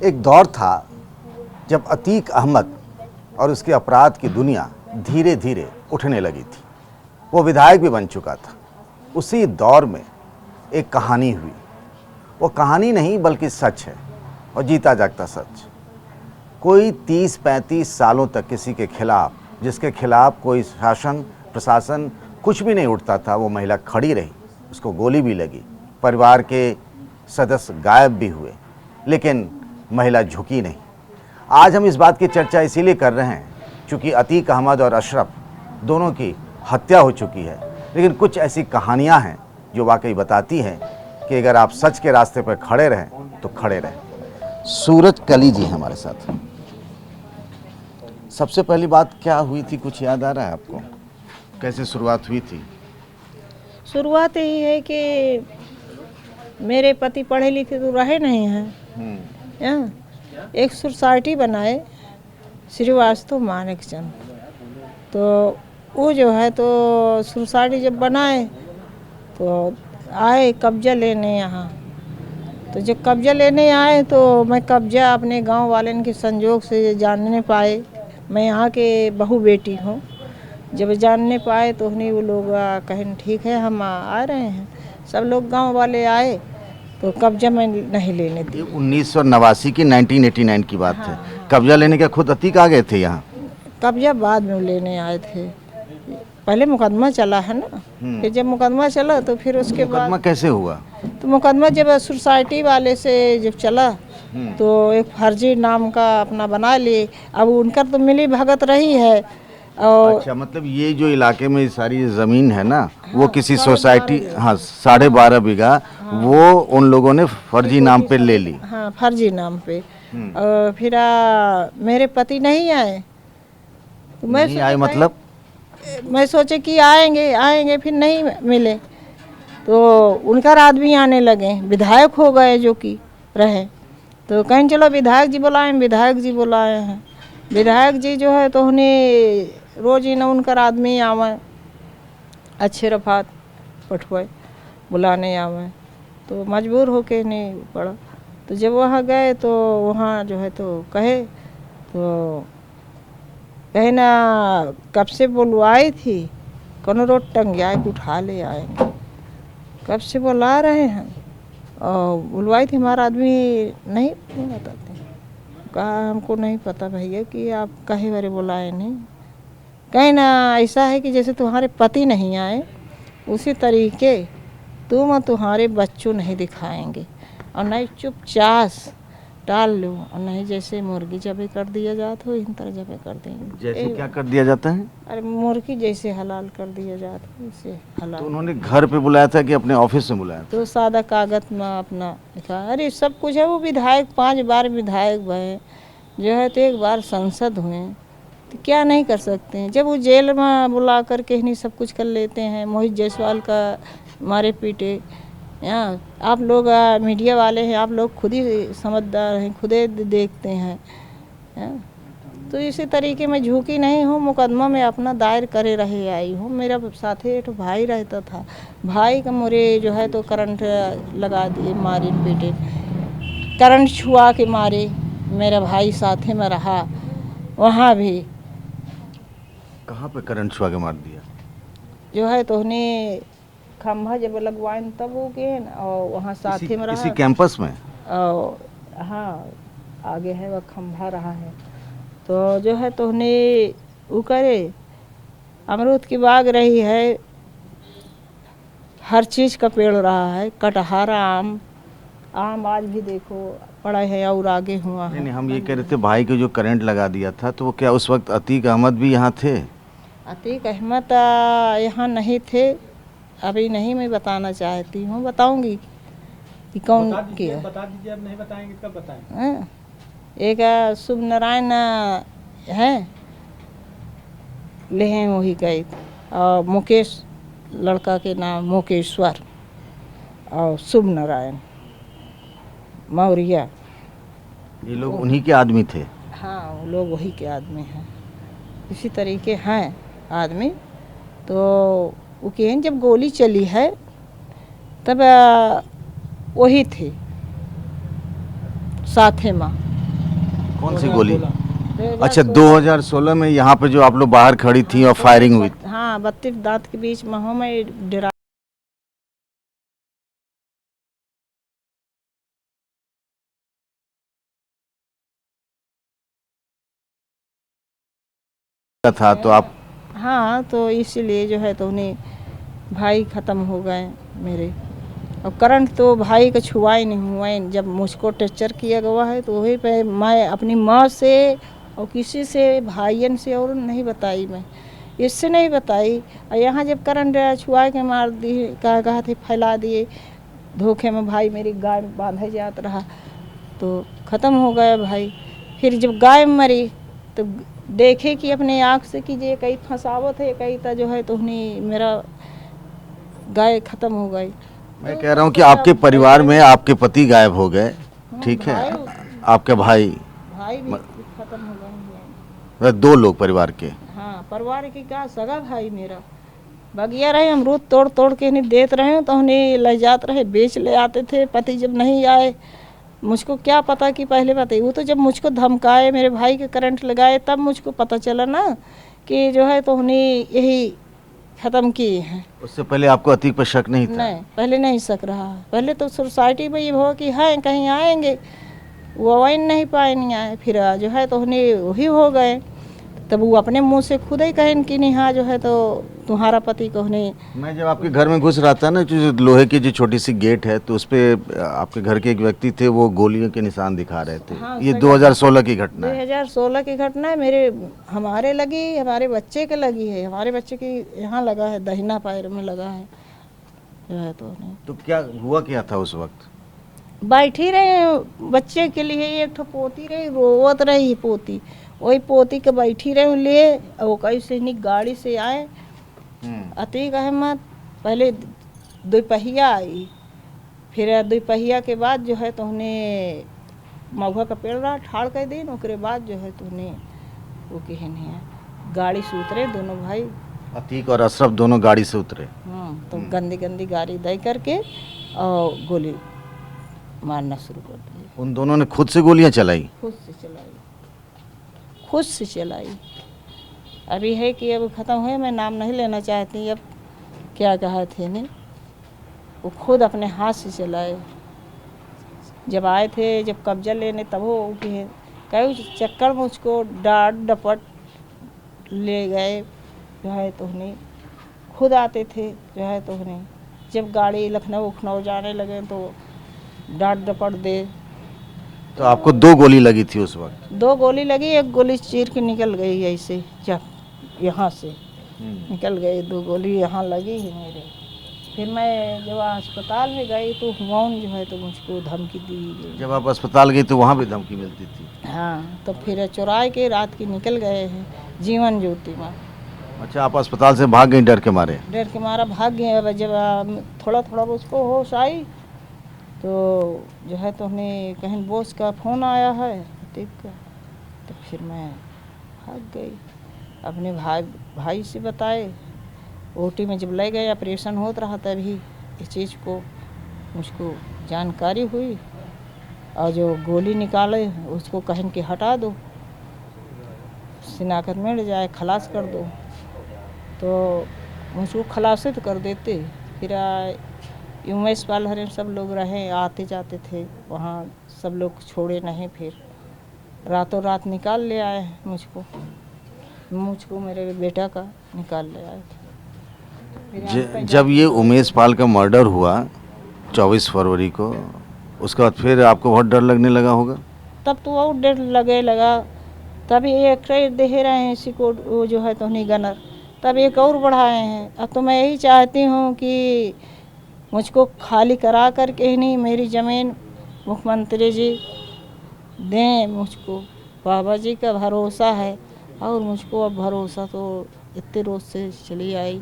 एक दौर था जब अतीक अहमद और उसके अपराध की दुनिया धीरे धीरे उठने लगी थी। वो विधायक भी बन चुका था। उसी दौर में एक कहानी हुई। वो कहानी नहीं बल्कि सच है, और जीता जागता सच। कोई 30-35 सालों तक किसी के खिलाफ, जिसके खिलाफ कोई शासन प्रशासन कुछ भी नहीं उठता था, वो महिला खड़ी रही। उसको गोली भी लगी, परिवार के सदस्य गायब भी हुए, लेकिन महिला झुकी नहीं। आज हम इस बात की चर्चा इसीलिए कर रहे हैं क्योंकि अतीक अहमद और अशरफ दोनों की हत्या हो चुकी है, लेकिन कुछ ऐसी कहानियां हैं जो वाकई बताती हैं कि अगर आप सच के रास्ते पर खड़े रहें तो खड़े रहें। सूरज कली जी हमारे साथ। सबसे पहली बात क्या हुई थी, कुछ याद आ रहा है आपको? कैसे शुरुआत हुई थी? शुरुआत यही है कि मेरे पति पढ़े लिखे तो रहे नहीं हैं। एक सोसाइटी बनाए श्रीवास्तव मानिकचंद, तो वो जो है तो सोसाइटी जब बनाए तो आए कब्जा लेने यहाँ। तो जब कब्जा लेने आए तो मैं कब्जा अपने गांव वाले के संजोग से जानने पाए। मैं यहाँ के बहू बेटी हूँ। जब जानने पाए तो उन्हें वो लोग कहें ठीक है हम आ रहे हैं। सब लोग गांव वाले आए तो कब्जा मैं नहीं लेने दी। 1989 की 1989 की बात है। कब्जा लेने के खुद अतीक आ गए थे यहाँ? कब्जा बाद में लेने आए थे। पहले मुकदमा चला है ना, फिर जब मुकदमा चला तो फिर उसके बाद मुकदमा कैसे हुआ? तो मुकदमा जब सोसाइटी वाले से जब चला तो एक फर्जी नाम का अपना बना लिए। अब उनका तो मिली भगत रही है। और अच्छा, मतलब ये जो इलाके में सारी ज़मीन है ना, वो किसी सोसाइटी, हाँ 12.5 बीघा, वो उन लोगों ने फर्जी नाम पे ले ली। हाँ, फर्जी नाम पे। और फिर मेरे पति नहीं आए तो नहीं आए मतलब? मैं सोचे कि आएंगे फिर नहीं मिले तो उनका आदमी आने लगे। विधायक हो गए जो कि रहे, तो कहीं चलो विधायक जी बुलाए। विधायक जी बुलाए हैं। विधायक जी जो है तो उन्हें रोज ही ना उनका आदमी आवे, अच्छे रफात पठुए बुलाने आवे, तो मजबूर होके नहीं पड़ा। तो जब वहाँ गए तो वहाँ जो है तो कहे ना कब से बुलवाई थी, कौन रोड टंगिया उठा ले आएंगे। कब से बुला रहे हैं और बुलवाई थी, हमारा आदमी नहीं बताते। कहा हमको नहीं पता भैया कि आप कहे बारे बुलाए नहीं। कहीं ना ऐसा है कि जैसे तुम्हारे पति नहीं आए उसी तरीके तुम और तुम्हारे बच्चों नहीं दिखाएंगे, और नहीं चुपचाप डाल लो, और नहीं जैसे मुर्गी जबे कर दिया जाता हो इन तरह जबे कर देंगे। जैसे क्या कर दिया जाता है? अरे मुर्गी जैसे हलाल कर दिया जाता है वैसे हलाल। तो उन्होंने घर पे बुलाया था कि अपने ऑफिस में बुलाया था? तो सादा कागज में अपना लिखा। अरे सब कुछ है। वो विधायक 5 बार विधायक भये जो है तो 1 बार सांसद हुए, तो क्या नहीं कर सकते हैं। जब वो जेल में बुला कर के नहीं सब कुछ कर लेते हैं। मोहित जायसवाल का मारे पीटे। यहाँ आप लोग मीडिया वाले हैं, आप लोग खुद ही समझदार हैं, खुद ही देखते हैं। तो इसी तरीके में झुकी नहीं हूँ। मुकदमा में अपना दायर करे रहे आई हूँ। मेरा साथ एक भाई रहता था, भाई का मोरे जो है तो करंट लगा दिए, मारे पीटे, करंट छुआ के मारे। मेरा भाई साथे में रहा वहाँ भी। कहाँ पे करंट छुआ के मार दिया? जो है तो उन्हें खंभा जब लगवाए तब वो गए और वहाँ साथे में रहा। इसी कैंपस में? और हाँ आगे है वह खंभा रहा है। तो जो है तो उन्हें वो करे, अमरूद की बाग रही है, हर चीज़ का पेड़ रहा है, कटहर आम आज भी देखो पड़ा है और आगे हुआ है। नहीं, हम ये कह रहे थे भाई को जो करंट लगा दिया था, तो वो क्या उस वक्त अतीक अहमद भी यहाँ थे? अतीक अहमद यहाँ नहीं थे। अभी नहीं मैं बताना चाहती हूँ, बताऊंगी कि कौन किया। बता दीजिए, अब नहीं बताएंगे कब बताएंगे। एक शुभ नारायण है ले हैं वही गए, और मुकेश लड़का के नाम मुकेश्वर, और शुभ नारायण मौर्या। ये लोग उन्हीं के आदमी थे? हाँ वो लोग वही के आदमी हैं। इसी तरीके हैं आदमी। तो वो कहें जब गोली चली है तब वही थे साथे माँ। कौन सी गोली? 2016 अच्छा, 2016 में यहाँ पे जो आप लोग बाहर खड़ी थी और फायरिंग हुई? हाँ, 32 दांत के बीच महों में डरा था तो आप हाँ, तो इसीलिए जो है तो उन्हें भाई ख़त्म हो गए मेरे। और करंट तो भाई का छुआ ही नहीं हुआ है। जब मुझको टर्चर किया गया है तो वही पे मैं अपनी माँ से और किसी से भाईयन से और नहीं बताई, मैं इससे नहीं बताई। और यहाँ जब करंट छुआ के मार दी, कहा थे फैला दिए, धोखे में भाई मेरी गाय बांधा जात रहा तो ख़त्म हो गया भाई। फिर जब गाय मरी तो देखे कि अपने आँख से कि ये कहीं फंसावत है, कहीं तो जो है तो उन्हें मेरा गाय ख़त्म हो गई। मैं कह रहा हूँ कि आपके परिवार में आपके पति गायब हो गए, ठीक है, आपके भाई भाई भी ख़त्म हो गए हैं। मतलब 2 लोग परिवार के। हाँ, परिवार की क्या, सगा भाई मेरा बगिया रहे, अमरूद तोड़ तोड़ के नहीं देते रहे तो उन्हें ले जाते रहे, बेच ले आते थे। पति जब नहीं आए, मुझको क्या पता कि पहले पता ही, वो तो जब मुझको धमकाए, मेरे भाई के करंट लगाए, तब मुझको पता चला ना कि जो है तो उन्हें यही ख़त्म किए हैं। उससे पहले आपको अतीक पर शक नहीं था? नहीं, पहले नहीं शक रहा। पहले तो सोसाइटी में ये हो कि है कहीं आएंगे, वो वही नहीं पाए, नहीं आए। फिर जो है तो उन्हें वही हो गए, तब वो अपने मुंह से खुद ही कहें कि नहीं, हाँ जो है तो तुम्हारा पति को नहीं। मैं जब आपके घर में घुस रहा था ना, जो लोहे की जो छोटी सी गेट है, तो उस पे आपके घर के एक व्यक्ति थे, वो गोलियों के निशान दिखा रहे थे। हाँ, ये 2016 की घटना है। 2016 की घटना है। मेरे हमारे लगी, हमारे बच्चे के लगी है, हमारे बच्चे की यहाँ लगा है, दहिना पैर में लगा है जो है तो नहीं। तो क्या हुआ, क्या था उस वक्त? बैठी रहे बच्चे के लिए, एक ठो पोती रही, रोवत रही पोती, वही पोती के बैठी रहे लिए, और कैसे नहीं गाड़ी से आए। अतीक अहमद पहले 2 पहिया आई, फिर 2 पहिया के बाद जो है तो उन्हें महुआ का पेड़ रहा ठाड़ कर दिन, उसके बाद जो है तो उन्हें वो कहे नहीं है, गाड़ी से उतरे दोनों भाई। अतीक और अशरफ दोनों गाड़ी से उतरे? तो गंदी गंदी गाड़ी दे करके और गोली मारना शुरू कर दी। उन दोनों ने खुद से गोलियां चलाई? खुद से चलाई, खुद से चलाई। अभी है कि अब ख़त्म हुए, मैं नाम नहीं लेना चाहती, अब क्या कहा थे ने, वो खुद अपने हाथ से चलाए। जब आए थे, जब कब्जा लेने, तब वो उठे कई चक्कर में उसको डांट डपट ले गए जो है तो उन्हें। खुद आते थे जो है तो उन्हें, जब गाड़ी लखनऊ उखनऊ जाने लगे तो डांट डपट दे। तो आपको 2 गोली लगी थी उस वक्त? 2 गोली लगी, एक गोली चीर के निकल गई ऐसे, जब यहाँ से निकल गई 2 गोली यहाँ लगी है मेरे। फिर मैं जब अस्पताल में गई तो वहाँ जो है तो मुझको धमकी दी गई। जब आप अस्पताल गई तो वहाँ भी धमकी मिलती थी? हाँ, तो फिर चुराए के रात की निकल गए हैं जीवन ज्योति में। अच्छा, आप अस्पताल से भाग गई डर के मारे? डर के मारा भाग गए। अब जब थोड़ा थोड़ा उसको होश आई तो जो है तो उन्हें कहीं बॉस का फ़ोन आया है अतीक का, तो फिर मैं भाग गई। अपने भाई से बताए, ओटी में जब ले गए, ऑपरेशन होता रहा तभी इस चीज़ को मुझको जानकारी हुई। और जो गोली निकाले उसको कहें कि हटा दो, शिनाख्त मिल जाए, खलास कर दो, तो मुझको खलासित कर देते। फिर उमेश पाल हरे सब लोग रहे, आते जाते थे वहाँ, सब लोग छोड़े नहीं। फिर रातों रात निकाल ले आए मुझको मेरे बेटा का निकाल ले आए थे। जब ये उमेश पाल का मर्डर हुआ 24 फरवरी को, उसके बाद फिर आपको बहुत डर लगने लगा होगा? तब तो और डर लगा, तभी एक दे रहे हैं इसी को, वो जो है तो नहीं गनर, तब एक और बढ़ाए हैं। अब तो मैं यही चाहती हूँ कि मुझको खाली करा कर के नहीं मेरी ज़मीन मुख्यमंत्री जी दें मुझको। बाबा जी का भरोसा है, और मुझको अब भरोसा तो इतने रोज से चली आई,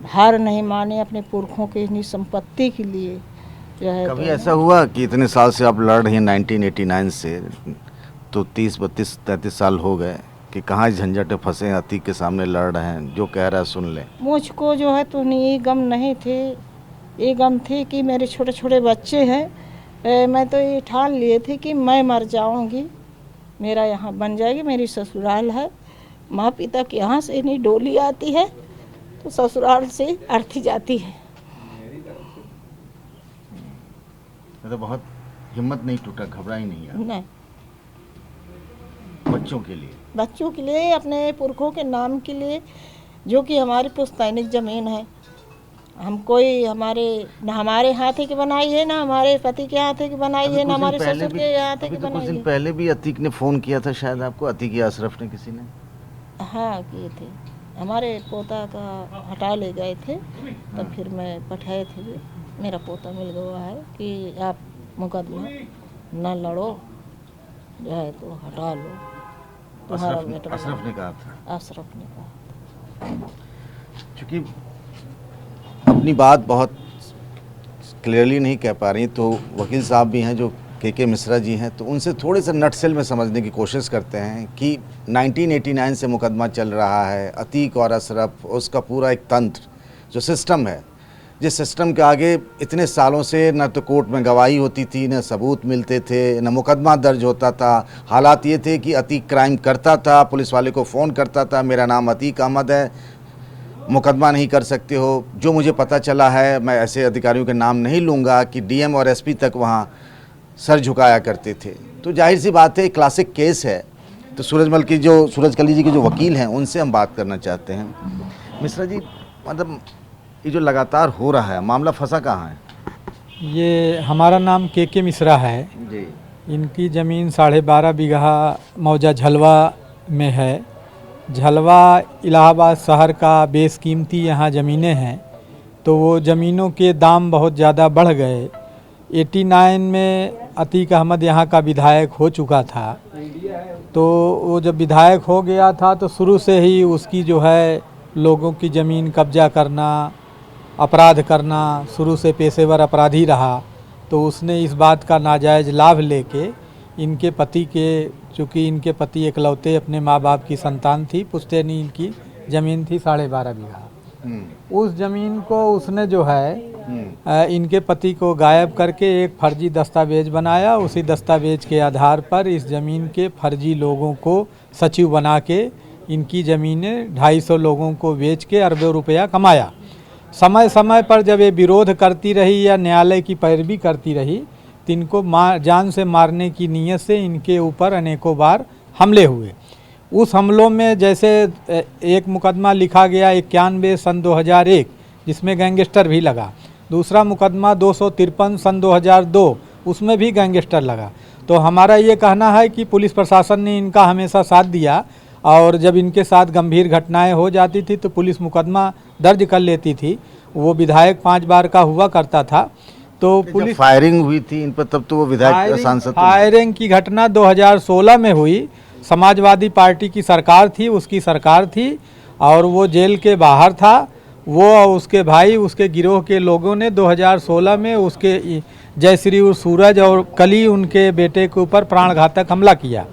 हार नहीं माने अपने पुरखों के इतनी संपत्ति के लिए जो है। कभी ऐसा हुआ कि इतने साल से आप लड़ रही हैं 1989 से, तो 30, 32, 33 साल हो गए कि कहाँ इस झंझट में फंसे हैं, अतीक के सामने लड़ रहे हैं, जो कह रहा है सुन लें? मुझको जो है तो नहीं गम नहीं थे, ये गम थी कि मेरे छोटे छोटे बच्चे हैं। मैं तो ये ठान लिए थे कि मैं मर जाऊंगी, मेरा यहाँ बन जाएगी, मेरी ससुराल है, माँ पिता के यहाँ से नहीं डोली आती है तो ससुराल से अर्थी जाती है। मतलब बहुत हिम्मत नहीं टूटा, घबराई नहीं आप नहीं, बच्चों के लिए? बच्चों के लिए, अपने पुरखों के नाम के लिए, जो कि हमारी पुश्तैनिक ज़मीन है। हम कोई न हमारे हाथ की बनाई है, ना हमारे पति के हाथ की बनाई है, ना हमारे ससुर के हाथ की बनाई कुछ दिन है। पहले भी अतीक ने फ़ोन किया था शायद आपको, अतीक या अशरफ ने, किसी ने? हाँ किए थे, हमारे पोता का हटा ले गए थे, तब फिर मैं पठाए थे, मेरा पोता मिल गया है कि आप मुकदमा न लड़ो, जो है तो हटा लो, तुम्हारा बेटा। अशरफ ने कहा था? अशरफ ने कहा। क्योंकि अपनी बात बहुत क्लियरली नहीं कह पा रही, तो वकील साहब भी हैं जो के मिश्रा जी हैं, तो उनसे थोड़े से नटसेल में समझने की कोशिश करते हैं कि 1989 से मुकदमा चल रहा है, अतीक और अशरफ, उसका पूरा एक तंत्र जो सिस्टम है, जिस सिस्टम के आगे इतने सालों से न तो कोर्ट में गवाही होती थी, न सबूत मिलते थे, न मुकदमा दर्ज होता था। हालात ये थे कि अतीक क्राइम करता था, पुलिस वाले को फ़ोन करता था, मेरा नाम अतीक अहमद है, मुकदमा नहीं कर सकते हो। जो मुझे पता चला है, मैं ऐसे अधिकारियों के नाम नहीं लूँगा, कि डीएम और एसपी तक वहाँ सर झुकाया करते थे। तो जाहिर सी बात है, क्लासिक केस है। तो सूरजकली जी के जो वकील हैं, उनसे हम बात करना चाहते हैं। मिश्रा जी, मतलब ये जो लगातार हो रहा है, मामला फंसा कहाँ है? ये हमारा नाम के मिश्रा है जी। इनकी ज़मीन 12.5 बीघा मौजा झलवा में है। झलवा इलाहाबाद शहर का बेशकीमती यहाँ ज़मीनें हैं, तो वो ज़मीनों के दाम बहुत ज़्यादा बढ़ गए। 89 में अतीक अहमद यहाँ का विधायक हो चुका था, तो वो जब विधायक हो गया था तो शुरू से ही उसकी जो है लोगों की ज़मीन कब्जा करना, अपराध करना, शुरू से पेशेवर अपराधी रहा। तो उसने इस बात का नाजायज़ लाभ लेके इनके पति के, चूँकि इनके पति इकलौते अपने माँ बाप की संतान थी, पुश्तैनी इनकी ज़मीन थी 12.5 बीघा, उस ज़मीन को उसने जो है इनके पति को गायब करके एक फर्जी दस्तावेज बनाया। उसी दस्तावेज के आधार पर इस ज़मीन के फर्जी लोगों को सचिव बना के इनकी ज़मीनें 250 लोगों को बेच के अरबों रुपया कमाया। समय समय पर जब ये विरोध करती रही या न्यायालय की पैरवी करती रही, तो इनको जान से मारने की नीयत से इनके ऊपर अनेकों बार हमले हुए। उस हमलों में जैसे एक मुकदमा लिखा गया 91 सन 2001, जिसमें गैंगस्टर भी लगा। दूसरा मुकदमा 253 सन 2002, उसमें भी गैंगस्टर लगा। तो हमारा ये कहना है कि पुलिस प्रशासन ने इनका हमेशा साथ दिया, और जब इनके साथ गंभीर घटनाएं हो जाती थी तो पुलिस मुकदमा दर्ज कर लेती थी। वो विधायक 5 बार का हुआ करता था। तो पुलिस फायरिंग हुई थी इन पर, तब तो वो विधायक सांसद फायरिंग की घटना 2016 में हुई। समाजवादी पार्टी की सरकार थी, उसकी सरकार थी, और वो जेल के बाहर था। वो और उसके भाई, उसके गिरोह के लोगों ने 2016 में उसके जयश्री और सूरज और कली उनके बेटे के ऊपर प्राणघातक हमला किया,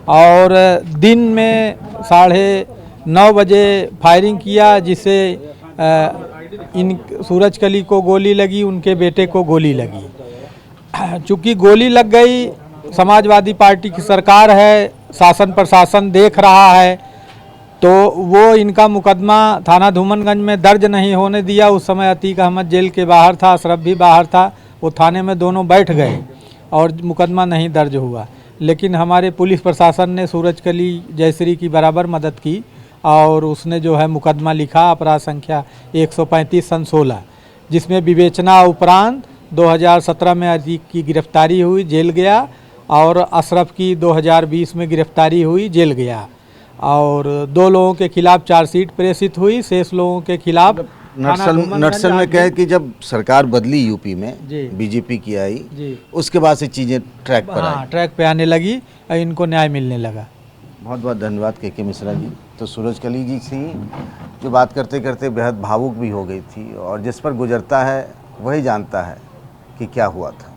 और दिन में 9:30 बजे फायरिंग किया, जिससे इन सूरज कली को गोली लगी, उनके बेटे को गोली लगी। चूँकि गोली लग गई, समाजवादी पार्टी की सरकार है, शासन प्रशासन देख रहा है, तो वो इनका मुकदमा थाना धूमनगंज में दर्ज नहीं होने दिया। उस समय अतीक अहमद जेल के बाहर था, अशरफ भी बाहर था, वो थाने में दोनों बैठ गए और मुकदमा नहीं दर्ज हुआ। लेकिन हमारे पुलिस प्रशासन ने सूरजकली जयश्री की बराबर मदद की, और उसने जो है मुकदमा लिखा, अपराध संख्या 135 सन 16, जिसमें विवेचना उपरांत 2017 में अतीक की गिरफ्तारी हुई, जेल गया, और अशरफ की 2020 में गिरफ्तारी हुई, जेल गया। और 2 लोगों के खिलाफ चार्जशीट प्रेषित हुई, शेष लोगों के खिलाफ नक्सल में कहे कि जब सरकार बदली यूपी में, जी, बीजेपी की आई जी, उसके बाद से चीज़ें ट्रैक पर आई। ट्रैक पे आने लगी और इनको न्याय मिलने लगा। बहुत बहुत धन्यवाद के मिश्रा जी। तो सूरजकली जी से जो बात करते करते बेहद भावुक भी हो गई थी, और जिस पर गुजरता है वही जानता है कि क्या हुआ था।